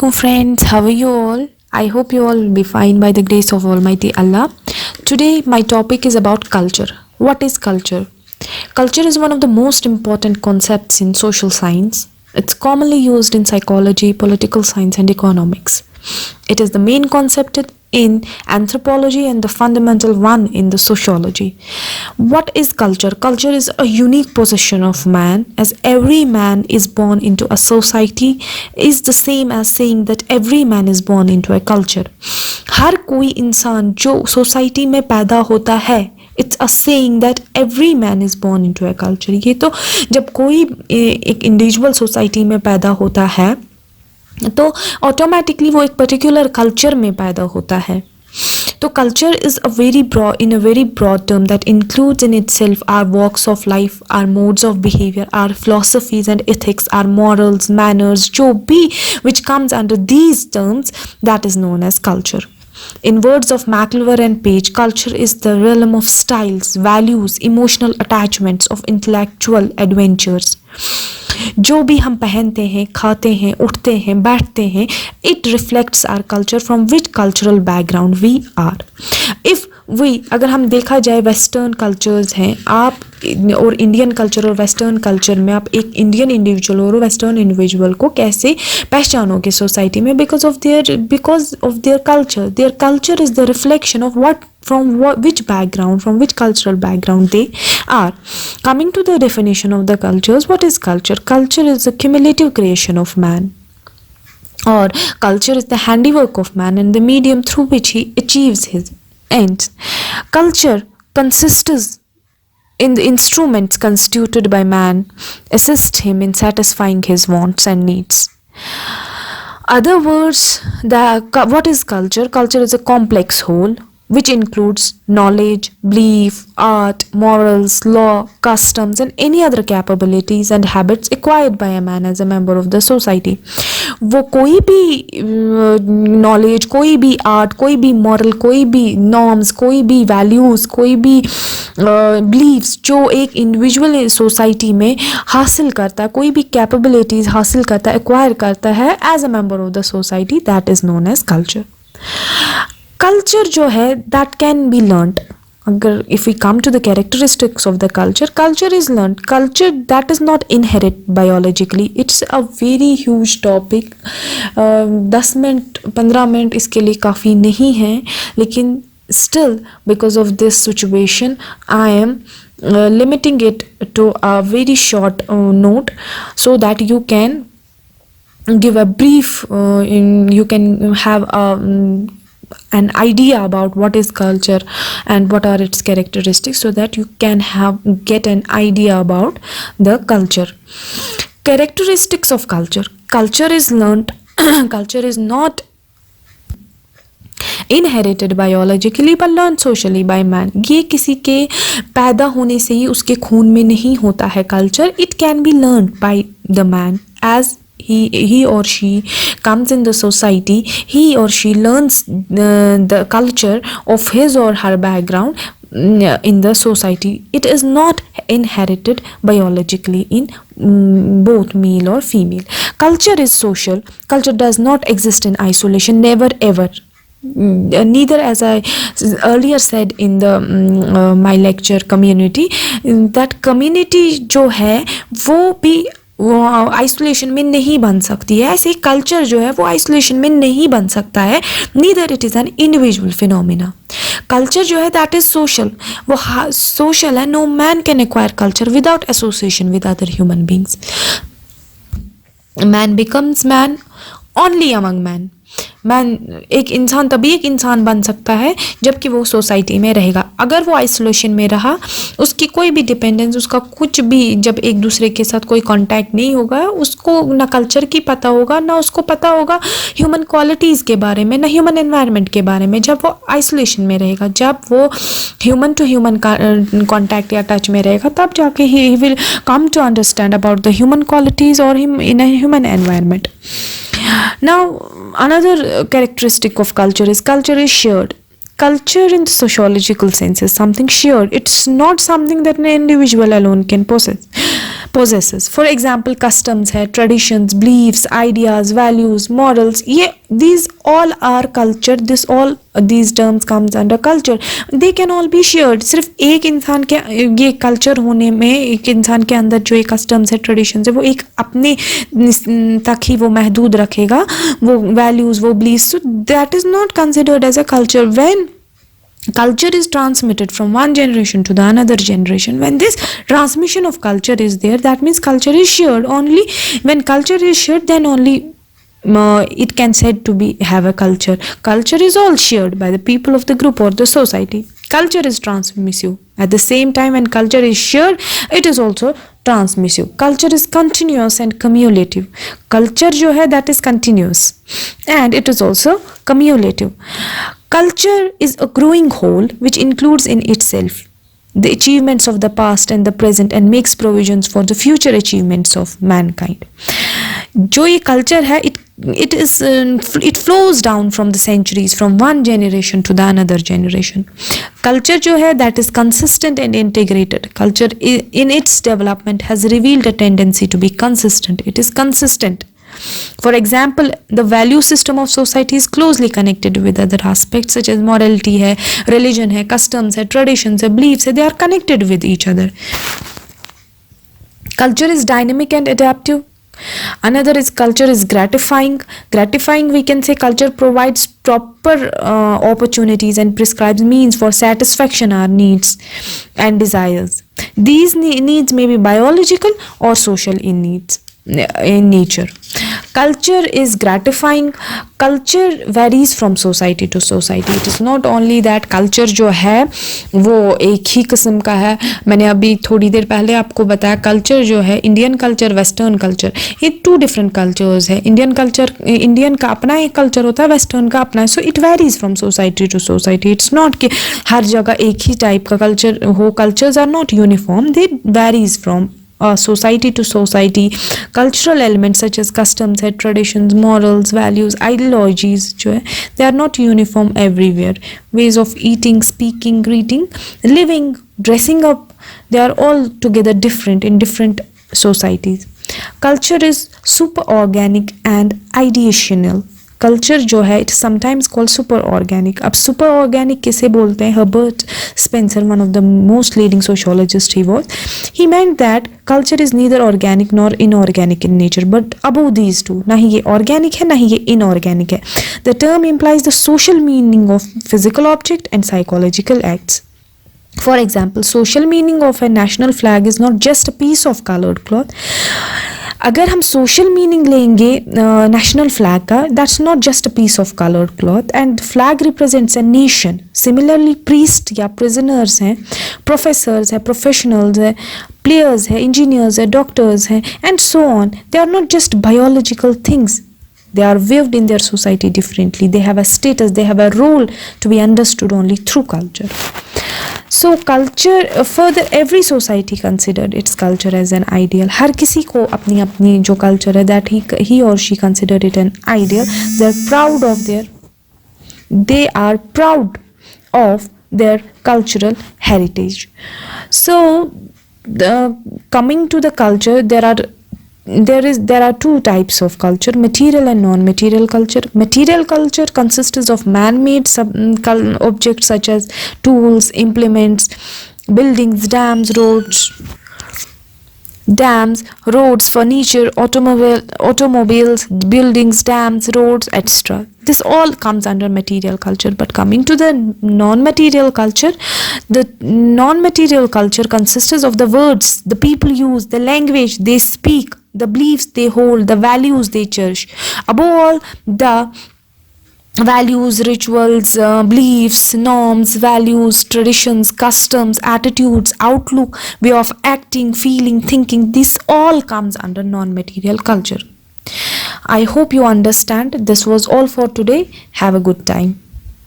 alaikum friends, how are you all? I hope you all will be fine by the grace of Almighty Allah. Today my topic is about culture. What is culture? Culture is one of the most important concepts in social science. It's commonly used in psychology, political science and economics. It is the main concept in anthropology and the fundamental one in the sociology. What is culture? Culture is a unique possession of man, as every man is born into a society is the same as saying that every man is born into a culture. हर कोई इंसान जो society में पैदा होता है, it's a saying that every man is born into a culture. ये तो जब कोई एक इंडिविजुअल सोसाइटी में पैदा होता है तो ऑटोमेटिकली वो एक पर्टिकुलर कल्चर में पैदा होता है. तो culture is a very broad term that includes in itself our walks of life, our modes of behaviour, our philosophies and ethics, our morals, manners, जो भी which comes under these terms, that is known as culture. In words of McIlver and Page, culture is the realm of styles, values, emotional attachments, of intellectual adventures. जो भी हम पहनते हैं, खाते हैं, उठते हैं, बैठते हैं, it reflects our culture from which cultural background we are. If we, अगर हम देखा जाए वेस्टर्न कल्चर्स हैं आप और इंडियन कल्चर और वेस्टर्न कल्चर में, आप एक इंडियन इंडिविजुअल और वेस्टर्न इंडिविजुअल को कैसे पहचानोगे सोसाइटी में? Because of their culture is the reflection of what which background, from which cultural background they are. Coming to the definition of the cultures, what is culture? Culture is a cumulative creation of man, or culture is the handiwork of man and the medium through which he achieves his ends. Culture consists in the instruments constituted by man, assist him in satisfying his wants and needs. Other words, what is culture? Culture is a complex whole which includes knowledge, belief, art, morals, law, customs and any other capabilities and habits acquired by a man as a member of the society. वो कोई भी knowledge, कोई भी art, कोई भी moral, कोई भी norms, कोई भी वैल्यूज़, कोई भी बिलीव्स जो एक इंडिविजुअल सोसाइटी में हासिल करता है, कोई भी कैपेबिलिटीज़ हासिल करता है, एक्वायर करता है as a member of the society, that is known as culture. Culture जो है दैट कैन बी लर्नड. अगर if we come to the characteristics of the culture, culture is learned. Culture that is not inherit biologically. It's a very huge topic. 10 minute 15 minute इसके लिए काफ़ी नहीं है, लेकिन still because of this situation I am limiting it to a very short note so that you can give a brief you can have an idea about what is culture and what are its characteristics, so that you can get an idea about the culture. Characteristics of culture. Culture is learnt. Culture is not inherited biologically but learn socially by man. ये किसी के पैदा होने से ही उसके खून में नहीं होता है culture. It can be learn by the man as he or she comes in the society. He or she learns the culture of his or her background in the society. It is not inherited biologically in both male or female. Culture is social. Culture does not exist in isolation, never ever. Neither, as I earlier said in the my lecture, community, that community जो है वो भी isolation में नहीं बन सकती है. ऐसे कल्चर जो है वो आइसोलेशन में नहीं बन सकता है. Neither it is an individual phenomena. Culture जो है दैट इज सोशल. वो सोशल है. No man can acquire culture without association with other human beings. Man becomes man only among man. Man एक इंसान तभी एक इंसान बन सकता है जबकि वो सोसाइटी में रहेगा. अगर वो आइसोलेशन में रहा, उसकी कोई भी डिपेंडेंस, उसका कुछ भी, जब एक दूसरे के साथ कोई कांटेक्ट नहीं होगा, उसको ना कल्चर की पता होगा, ना उसको पता होगा ह्यूमन क्वालिटीज़ के बारे में, ना ह्यूमन एनवायरनमेंट के बारे में. जब वो आइसोलेशन में रहेगा, जब वो ह्यूमन टू ह्यूमन कॉन्टैक्ट या टच में रहेगा, तब जाके ही will come to understand about the human qualities और in a human environment. Now, another characteristic of culture is shared. Culture in the sociological sense is something shared. It's not something that an individual alone can possess. possesses. For example, customs है, traditions, beliefs, ideas, values, morals, ये these all are culture. These terms comes under culture. They can all be shared. सिर्फ एक इंसान के ये culture होने में, एक इंसान के अंदर जो एक customs है, traditions है, वो एक अपने तक ही वो महदूद रखेगा, वो values, वो beliefs. So that is not considered as a culture. When culture is transmitted from one generation to the another generation, when this transmission of culture is there, that means culture is shared. Only when culture is shared, then only it can said to be have a culture. Culture is all shared by the people of the group or the society. Culture is transmissive. At the same time, when culture is shared, it is also transmissive. Culture is continuous and cumulative. Culture जो है, that is continuous and it is also cumulative. Culture is a growing whole which includes in itself the achievements of the past and the present and makes provisions for the future achievements of mankind. जो ये culture है, it flows down from the centuries, from one generation to the another generation. Culture जो है, that is consistent and integrated. Culture in its development has revealed a tendency to be consistent. It is consistent. For example, the value system of society is closely connected with other aspects such as morality है, religion है, customs है, traditions है, beliefs है. They are connected with each other. Culture is dynamic and adaptive. Another is culture is gratifying. Gratifying, we can say culture provides proper opportunities and prescribes means for satisfaction our needs and desires. These needs may be biological or social in nature. Culture is gratifying. Culture varies from society to society. It is not only that culture जो है वो एक ही किस्म का है. मैंने अभी थोड़ी देर पहले आपको बताया culture जो है, इंडियन कल्चर, वेस्टर्न कल्चर, ये टू डिफरेंट कल्चर्स है. इंडियन का अपना एक कल्चर होता है, वेस्टर्न का अपना है. So it varies from society to society. It's not कि हर जगह एक ही टाइप का कल्चर हो. Cultures are not uniform. They varies from society to society. Cultural elements such as customs, traditions, morals, values, ideologies जो है, they are not uniform everywhere. Ways of eating, speaking, greeting, living, dressing up, they are all together different in different societies. Culture is super organic and ideational. Culture जो है, it sometimes called super organic. अब super organic किसे बोलते हैं? Herbert Spencer, one of the most leading sociologist he was, he meant that culture is neither organic nor inorganic in nature but above these two. ना ही ये organic है, ना ही ये inorganic है. The term implies the social meaning of physical object and psychological acts. For example, social meaning of a national flag is not just a piece of colored cloth. अगर हम social meaning लेंगे national flag का, that's not just a piece of coloured cloth and flag represents a nation. Similarly priest या prisoners हैं, professors हैं, professionals हैं, players हैं, engineers हैं, डॉक्टर्स हैं and so on. They are not just biological things. They are viewed in their society differently. They have a status, they have a role to be understood only through culture. So culture, further every society considered its culture as an ideal. हर किसी को अपनी अपनी जो culture है, that he or she considered it an ideal. They are proud of their cultural heritage. So coming to the culture, there are two types of culture: material and non-material culture. Material culture consists of man-made objects such as tools, implements, buildings, roads, furniture, automobiles, buildings, dams, roads, etc. This all comes under material culture. But coming to the non-material culture, the non-material culture consists of the words the people use, the language they speak, the beliefs they hold, the values they cherish. Above all, the values, rituals, beliefs, norms, values, traditions, customs, attitudes, outlook, way of acting, feeling, thinking, this all comes under non-material culture. I hope you understand. This was all for today. Have a good time.